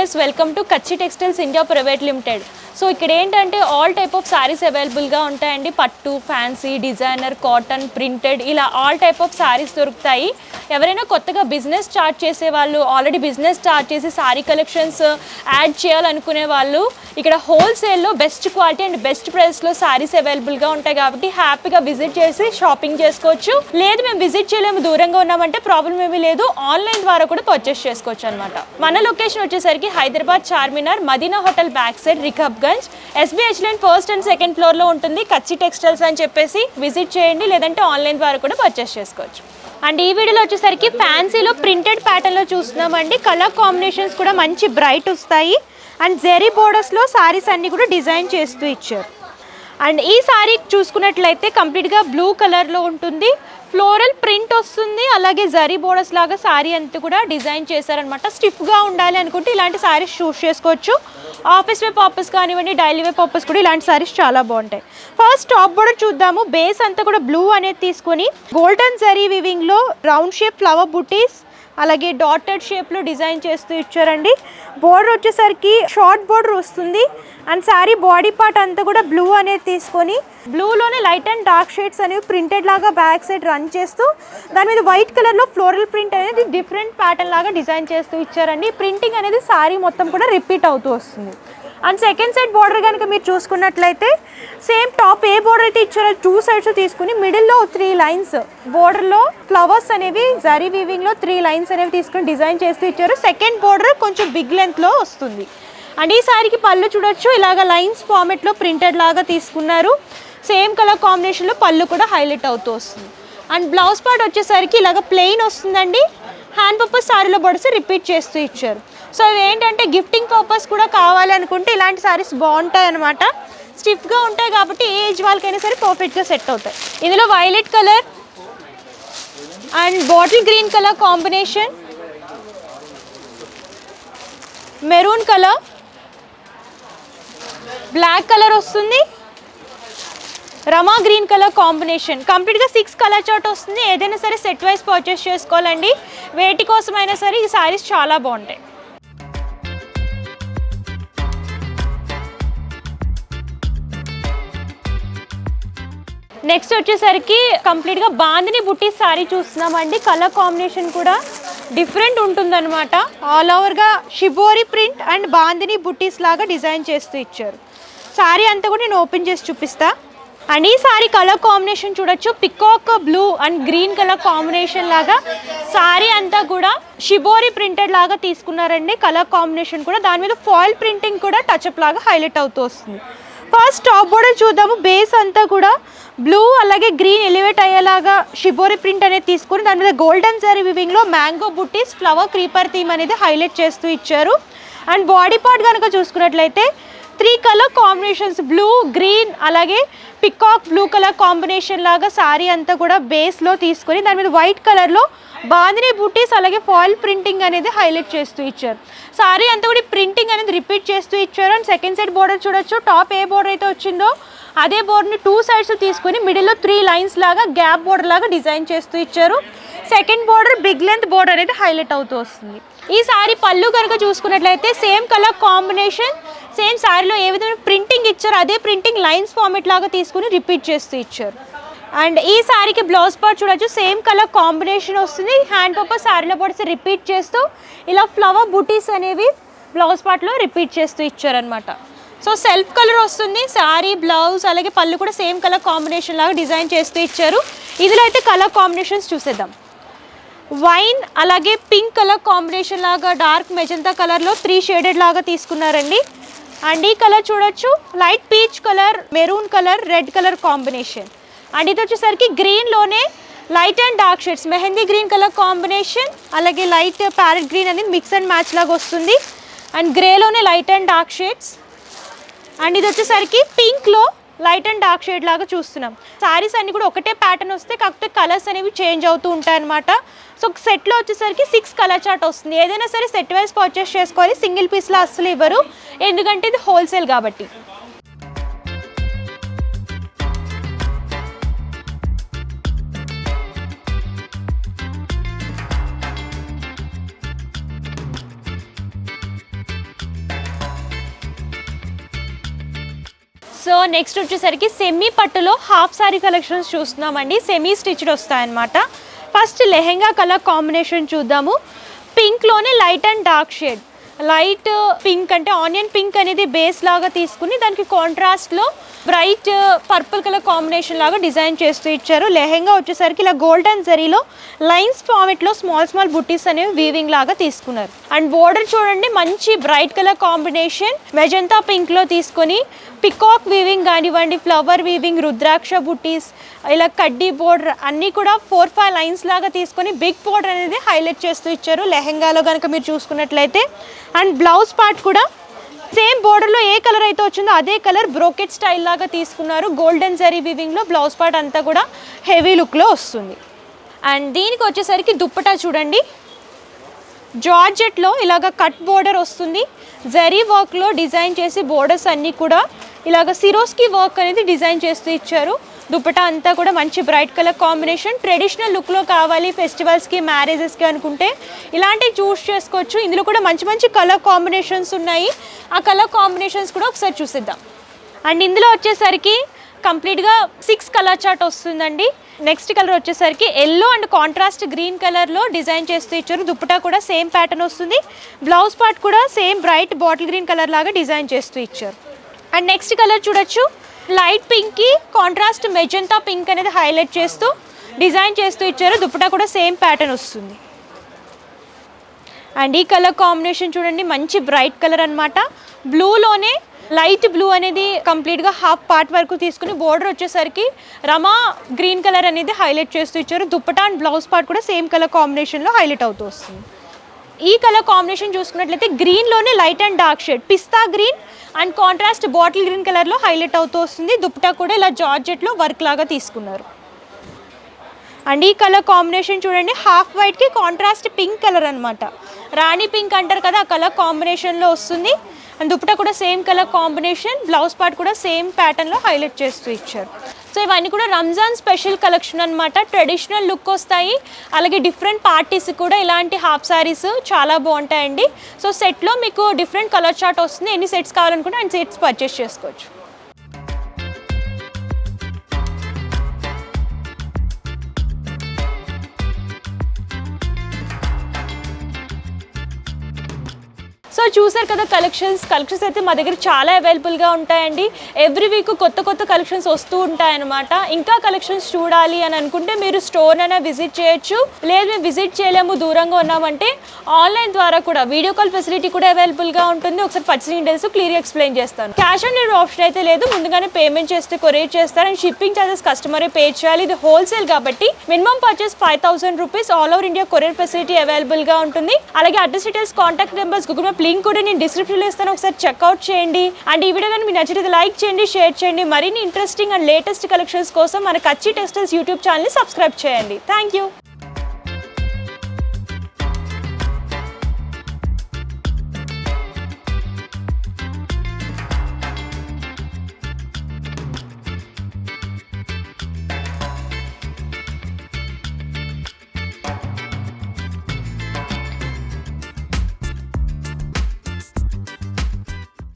Viewers, welcome to కచ్చి textiles India private limited. So ఇక్కడ ఏంటంటే ఆల్ టైప్ ఆఫ్ సారీస్ అవైలబుల్గా ఉంటాయండి. పట్టు, ఫ్యాన్సీ, డిజైనర్, కాటన్, ప్రింటెడ్, ఇలా ఆల్ టైప్ ఆఫ్ సారీస్ దొరుకుతాయి. ఎవరైనా కొత్తగా బిజినెస్ స్టార్ట్ చేసే వాళ్ళు, ఆల్రెడీ బిజినెస్ స్టార్ట్ చేసి సారీ కలెక్షన్స్ యాడ్ చేయాలనుకునే వాళ్ళు ఇక్కడ హోల్సేల్లో బెస్ట్ క్వాలిటీ అండ్ బెస్ట్ ప్రైస్లో సారీస్ అవైలబుల్గా ఉంటాయి కాబట్టి హ్యాపీగా విజిట్ చేసి షాపింగ్ చేసుకోవచ్చు. లేదు మేము విజిట్ చేయలేము, దూరంగా ఉన్నామంటే ప్రాబ్లం ఏమీ లేదు, ఆన్లైన్ ద్వారా కూడా పర్చేస్ చేసుకోవచ్చు అనమాట. మన లొకేషన్ వచ్చేసరికి Hyderabad Charminar Madina hotel back side Rikabganj SBH line first and second ఫ్లోర్లో ఉంటుంది. కచ్చి టెక్స్టైల్స్ అని చెప్పేసి విజిట్ చేయండి, లేదంటే ఆన్లైన్ ద్వారా కూడా పర్చేస్ చేసుకోవచ్చు. అండ్ ఈ వీడియోలో వచ్చేసరికి ఫ్యాన్సీలో ప్రింటెడ్ ప్యాటర్న్లో చూస్తున్నామండి. కలర్ కాంబినేషన్స్ కూడా మంచి బ్రైట్ వస్తాయి అండ్ జెరీ బోర్డర్స్లో సారీస్ అన్నీ కూడా డిజైన్ చేస్తూ ఇచ్చారు. అండ్ ఈ సారీ చూసుకున్నట్లయితే కంప్లీట్గా బ్లూ కలర్లో ఉంటుంది, ఫ్లోరల్ ప్రింట్ వస్తుంది, అలాగే జరీ బోర్డర్స్ లాగా సారీ అంతా కూడా డిజైన్ చేశారనమాట. స్టిఫ్గా ఉండాలి అనుకుంటే ఇలాంటి సారీస్ చూస్ చేసుకోవచ్చు. ఆఫీస్ వే పర్పస్ కానివ్వండి, డైలీ వే పర్పస్ కూడా ఇలాంటి సారీస్ చాలా బాగుంటాయి. ఫస్ట్ టాప్ బోర్డర్ చూద్దాము. బేస్ అంతా కూడా బ్లూ అనేది తీసుకొని గోల్డెన్ జరీ వివింగ్లో రౌండ్ షేప్ ఫ్లవర్ బుటీస్ అలాగే డాటెడ్ షేప్లో డిజైన్ చేస్తూ ఇచ్చారండి. బోర్డర్ వచ్చేసరికి షార్ట్ బోర్డర్ వస్తుంది అండ్ శారీ బాడీ పార్ట్ అంతా కూడా బ్లూ అనేది తీసుకొని బ్లూలోనే లైట్ అండ్ డార్క్ షేడ్స్ అనేవి ప్రింటెడ్ లాగా బ్యాక్ సైడ్ రన్ చేస్తూ దాని మీద వైట్ కలర్లో ఫ్లోరల్ ప్రింట్ అనేది డిఫరెంట్ ప్యాటర్న్ లాగా డిజైన్ చేస్తూ ఇచ్చారండి. ప్రింటింగ్ అనేది శారీ మొత్తం కూడా రిపీట్ అవుతూ వస్తుంది. అండ్ సెకండ్ సైడ్ బోర్డర్ కనుక మీరు చూసుకున్నట్లయితే సేమ్ టాప్ ఏ బోర్డర్ అయితే ఇచ్చారో 2 సైడ్స్ తీసుకుని మిడిల్లో 3 లైన్స్ బోర్డర్లో ఫ్లవర్స్ అనేవి జరీ వీవింగ్లో 3 లైన్స్ అనేవి తీసుకుని డిజైన్ చేస్తూ ఇచ్చారు. సెకండ్ బోర్డర్ కొంచెం బిగ్ లెంత్లో వస్తుంది. అండ్ ఈ సారీకి పళ్ళు చూడొచ్చు, ఇలాగ లైన్స్ ఫార్మెట్లో ప్రింటెడ్ లాగా తీసుకున్నారు. సేమ్ కలర్ కాంబినేషన్లో పళ్ళు కూడా హైలైట్ అవుతూ వస్తుంది. అండ్ బ్లౌజ్ పార్ట్ వచ్చేసరికి ఇలాగ ప్లెయిన్ వస్తుందండి. హ్యాండ్ పర్పస్ సారీలో బొడసి రిపీట్ చేస్తూ ఇచ్చారు. సో ఇవి ఏంటంటే గిఫ్టింగ్ పర్పస్ కూడా కావాలి అనుకుంటే ఇలాంటి సారీస్ బాగుంటాయి అనమాట. స్టిఫ్గా ఉంటాయి కాబట్టి ఏ ఏజ్ వాళ్ళకైనా సరే పర్ఫెక్ట్గా సెట్ అవుతాయి. ఇందులో violet colour and bottle green colour combination, maroon colour, black colour వస్తుంది, రమా గ్రీన్ కలర్ కాంబినేషన్. కంప్లీట్గా 6 కలర్ చార్ట్ వస్తుంది. ఏదైనా సరే సెట్ వైజ్ పర్చేస్ చేసుకోవాలండి. వేటి కోసమైనా సరే ఈ సారీస్ చాలా బాగుంటాయి. నెక్స్ట్ వచ్చేసరికి కంప్లీట్గా బాందిని బుట్టి సారీ చూస్తున్నామండి. కలర్ కాంబినేషన్ కూడా డిఫరెంట్ ఉంటుందన్నమాట. ఆల్ ఓవర్గా షిబోరి ప్రింట్ అండ్ బాందిని బుట్టీస్ లాగా డిజైన్ చేస్తూ ఇచ్చారు. సారీ అంతా కూడా నేను ఓపెన్ చేసి చూపిస్తా. అండ్ ఈ సారీ కలర్ కాంబినేషన్ చూడొచ్చు, peacock blue and green colour combination లాగా సారీ అంతా కూడా షిబోరి ప్రింటెడ్ లాగా తీసుకున్నారండి. కలర్ కాంబినేషన్ కూడా దాని మీద ఫాయిల్ ప్రింటింగ్ కూడా టచ్అప్ లాగా హైలైట్ అవుతూ వస్తుంది. ఫస్ట్ టాప్ బోర్డర్ చూద్దాము. బేస్ అంతా కూడా బ్లూ అలాగే గ్రీన్ ఎలివేట్ అయ్యేలాగా షిబోరి ప్రింట్ అనేది తీసుకుని దాని మీద గోల్డెన్ జరీ వివింగ్లో మ్యాంగో బుట్టీస్ ఫ్లవర్ క్రీపర్ థీమ్ అనేది హైలైట్ చేస్తూ ఇచ్చారు. అండ్ బాడీ పార్ట్ కనుక చూసుకున్నట్లయితే 3 కలర్ కాంబినేషన్స్ బ్లూ, గ్రీన్ అలాగే పికాక్ బ్లూ కలర్ కాంబినేషన్ లాగా సారీ అంతా కూడా బేస్లో తీసుకొని దాని మీద వైట్ కలర్లో బాందిని బుట్టీస్ అలాగే ఫాయిల్ ప్రింటింగ్ అనేది హైలైట్ చేస్తూ ఇచ్చారు. సారీ అంతా కూడా ప్రింటింగ్ అనేది రిపీట్ చేస్తూ ఇచ్చారు. అండ్ సెకండ్ సైడ్ బోర్డర్ చూడొచ్చు, టాప్ ఏ బోర్డర్ అయితే వచ్చిందో అదే బోర్డర్ని 2 సైడ్స్ తీసుకొని మిడిల్లో 3 లైన్స్ లాగా గ్యాప్ బోర్డర్ లాగా డిజైన్ చేస్తూ ఇచ్చారు. Second border big length border అనేది హైలైట్ అవుతూ వస్తుంది. ఈ సారీ పళ్ళు కనుక చూసుకున్నట్లయితే సేమ్ కలర్ కాంబినేషన్, సేమ్ సారీలో ఏ విధంగా ప్రింటింగ్ ఇచ్చారో అదే ప్రింటింగ్ లైన్స్ ఫార్మెట్ లాగా తీసుకుని రిపీట్ చేస్తూ ఇచ్చారు. అండ్ ఈ సారీకి బ్లౌజ్ పార్ట్ చూడొచ్చు, సేమ్ కలర్ కాంబినేషన్ వస్తుంది. హ్యాండ్ పర్పస్ సారీలో పడితే రిపీట్ చేస్తూ ఇలా ఫ్లవర్ బుటీస్ అనేవి బ్లౌజ్ పార్ట్లో రిపీట్ చేస్తూ ఇచ్చారనమాట. సో సెల్ఫ్ కలర్ వస్తుంది సారీ, బ్లౌజ్ అలాగే పళ్ళు కూడా సేమ్ కలర్ కాంబినేషన్ లాగా డిజైన్ చేస్తూ ఇచ్చారు. ఇందులో అయితే కలర్ కాంబినేషన్స్ చూసేద్దాం. వైన్ అలాగే పింక్ కలర్ కాంబినేషన్ లాగా డార్క్ మెజంతా కలర్లో 3 షేడెడ్ లాగా తీసుకున్నారండి. అండ్ ఈ కలర్ చూడొచ్చు, light peach colour, maroon colour, red colour combination. And ఇది వచ్చేసరికి గ్రీన్లోనే light and dark shades, mehndi green colour combination అలాగే లైట్ ప్యారెట్ గ్రీన్ అనేది మిక్స్ అండ్ మ్యాచ్ లాగా వస్తుంది. అండ్ గ్రేలోనే light and dark shades. And ఇది వచ్చేసరికి పింక్లో లైట్ అండ్ డార్క్ షేడ్ లాగా చూస్తున్నాం. సారీస్ అన్ని కూడా ఒకటే ప్యాటర్న్ వస్తే కాకపోతే కలర్స్ అనేవి చేంజ్ అవుతూ ఉంటాయి అనమాట. సో సెట్లో వచ్చేసరికి 6 కలర్ చార్ట్ వస్తుంది. ఏదైనా సరే సెట్ వైజ్ పర్చేస్ చేసుకోవాలి, సింగిల్ పీస్లో అస్సలు ఇవ్వరు, ఎందుకంటే ఇది హోల్సేల్ కాబట్టి. సో నెక్స్ట్ వచ్చేసరికి సెమీ పట్టులో హాఫ్ సారీ కలెక్షన్స్ చూస్తున్నామండి. సెమీ స్టిచ్డ్ వస్తాయన్నమాట. ఫస్ట్ లెహెంగా కలర్ కాంబినేషన్ చూద్దాము. పింక్లోనే light and dark shade. Light pink అంటే ఆనియన్ పింక్ అనేది బేస్ లాగా తీసుకుని దానికి కాంట్రాస్ట్లో బ్రైట్ పర్పుల్ కలర్ కాంబినేషన్ లాగా డిజైన్ చేస్తూ ఇచ్చారు. లెహెంగా వచ్చేసరికి ఇలా గోల్డెన్ జరీలో లైన్స్ ఫార్మెట్లో స్మాల్ బుట్టీస్ అనేవి వీవింగ్ లాగా తీసుకున్నారు. అండ్ బోర్డర్ చూడండి, మంచి బ్రైట్ కలర్ కాంబినేషన్ మెజంతా పింక్లో తీసుకొని పికాక్ వీవింగ్ కానివ్వండి, ఫ్లవర్ వీవింగ్, రుద్రాక్ష బుట్టీస్, ఇలా కడ్డీ బోర్డర్ అన్నీ కూడా 4-5 లైన్స్ లాగా తీసుకొని బిగ్ బోర్డర్ అనేది హైలైట్ చేస్తూ ఇచ్చారు లెహెంగాలో కనుక మీరు చూసుకున్నట్లయితే. అండ్ బ్లౌజ్ పార్ట్ కూడా సేమ్ బోర్డర్లో ఏ కలర్ అయితే వచ్చిందో అదే కలర్ బ్రోకెట్ స్టైల్ లాగా తీసుకున్నారు. గోల్డెన్ జరీ వీవింగ్లో బ్లౌజ్ పార్ట్ అంతా కూడా హెవీ లుక్లో వస్తుంది. అండ్ దీనికి వచ్చేసరికి దుప్పటా చూడండి, జార్జెట్లో ఇలాగ కట్ బోర్డర్ వస్తుంది. జరీ వర్క్లో డిజైన్ చేసి బోర్డర్స్ అన్నీ కూడా ఇలాగ సిరోస్కి వర్క్ అనేది డిజైన్ చేస్తూ ఇచ్చారు. దుపట్టా అంతా కూడా మంచి బ్రైట్ కలర్ కాంబినేషన్. ట్రెడిషనల్ లుక్లో కావాలి ఫెస్టివల్స్కి, మ్యారేజెస్కి అనుకుంటే ఇలాంటివి చూస్ చేసుకోవచ్చు. ఇందులో కూడా మంచి కలర్ కాంబినేషన్స్ ఉన్నాయి. ఆ కలర్ కాంబినేషన్స్ కూడా ఒకసారి చూసిద్దాం. అండ్ ఇందులో వచ్చేసరికి కంప్లీట్గా 6 కలర్ చార్ట్ వస్తుందండి. నెక్స్ట్ కలర్ వచ్చేసరికి ఎల్లో అండ్ కాంట్రాస్ట్ గ్రీన్ కలర్లో డిజైన్ చేస్తూ ఇచ్చారు. దుపట్టా కూడా సేమ్ ప్యాటర్న్ వస్తుంది. బ్లౌజ్ పార్ట్ కూడా same bright bottle green colour లాగా డిజైన్ చేస్తూ ఇచ్చారు. అండ్ నెక్స్ట్ కలర్ చూడొచ్చు, లైట్ పింక్కి కాంట్రాస్ట్ మెజంతా పింక్ అనేది హైలైట్ చేస్తూ డిజైన్ చేస్తూ ఇచ్చారు. దుపట్టా కూడా సేమ్ ప్యాటర్న్ వస్తుంది. అండ్ ఈ కలర్ కాంబినేషన్ చూడండి, మంచి బ్రైట్ కలర్ అనమాట. బ్లూలోనే లైట్ బ్లూ అనేది కంప్లీట్గా హాఫ్ పార్ట్ వరకు తీసుకుని బోర్డర్ వచ్చేసరికి రమా గ్రీన్ కలర్ అనేది హైలైట్ చేస్తూ ఇచ్చారు. దుపట్టా అండ్ బ్లౌజ్ పార్ట్ కూడా సేమ్ కలర్ కాంబినేషన్లో హైలైట్ అవుతూ వస్తుంది. ఈ కలర్ కాంబినేషన్ చూసుకున్నట్లయితే గ్రీన్లోనే లైట్ అండ్ డార్క్ షేడ్ పిస్తా green and contrast bottle green కలర్లో హైలైట్ అవుతూ వస్తుంది. దుపట్టా కూడా ఇలా జార్జెట్లో వర్క్ లాగా తీసుకున్నారు. అండ్ ఈ కలర్ కాంబినేషన్ చూడండి, హాఫ్ వైట్కి కాంట్రాస్ట్ పింక్ కలర్ అనమాట. రాణి పింక్ అంటారు కదా, ఆ కలర్ కాంబినేషన్లో వస్తుంది. అండ్ దుపట్టా కూడా same colour combination, blouse part కూడా సేమ్ ప్యాటర్న్లో హైలైట్ చేస్తూ ఇచ్చారు. సో ఇవన్నీ కూడా రంజాన్ స్పెషల్ కలెక్షన్ అనమాట. ట్రెడిషనల్ లుక్ వస్తాయి, అలాగే డిఫరెంట్ పార్టీస్ కూడా ఇలాంటి హాఫ్ సారీస్ చాలా బాగుంటాయండి. సో సెట్లో మీకు డిఫరెంట్ కలర్ చార్ట్ వస్తుంది. ఎన్ని సెట్స్ కావాలనుకుంటే అన్ని సెట్స్ పర్చేస్ చేసుకోవచ్చు. సో చూసారు కదా కలెక్షన్స్ అయితే మా దగ్గర చాలా అవైలబుల్గా ఉంటాయండి. ఎవ్రీ వీక్ కొత్త కలెక్షన్స్ వస్తూ ఉంటాయన్నమాట. ఇంకా కలెక్షన్స్ చూడాలి అని అనుకుంటే మీరు స్టోర్ అయినా విజిట్ చేయొచ్చు. లేదు మేము విజిట్ చేయలేము, దూరంగా ఉన్నామంటే ఆన్లైన్ ద్వారా కూడా వీడియో కాల్ ఫెసిలిటీ కూడా అవైలబుల్గా ఉంటుంది. ఒకసారి పర్చేసింగ్ డీటెయిల్స్ క్లియర్గా ఎక్స్ప్లెయిన్ చేస్తాను. క్యాష్ ఆన్ డెలివరీ ఆప్షన్ అయితే లేదు, ముందుగానే పేమెంట్ చేస్తే కొరియర్ చేస్తారు. అండ్ షిప్పింగ్ ఛార్జెస్ కస్టమరే పే చేయాలి. ఇది హోల్సేల్ కాబట్టి minimum purchase 5,000 rupees. All over India courier facility అవైలబుల్గా ఉంటుంది. అలాగే address details, contact numbers, Google map link కూడా నేను డిస్క్రిప్షన్లో ఇస్తాను, ఒకసారి చెక్అవుట్ చేయండి. అండ్ ఈ వీడియో కానీ మీకు నచ్చితే లైక్ చేయండి, షేర్ చేయండి. మరిన్ని ఇంట్రెస్టింగ్ అండ్ లేటెస్ట్ కలెక్షన్స్ కోసం మన కచ్చి టెక్స్టైల్స్ యూట్యూబ్ ఛానల్ని సబ్స్క్రైబ్ చేయండి. Thank you.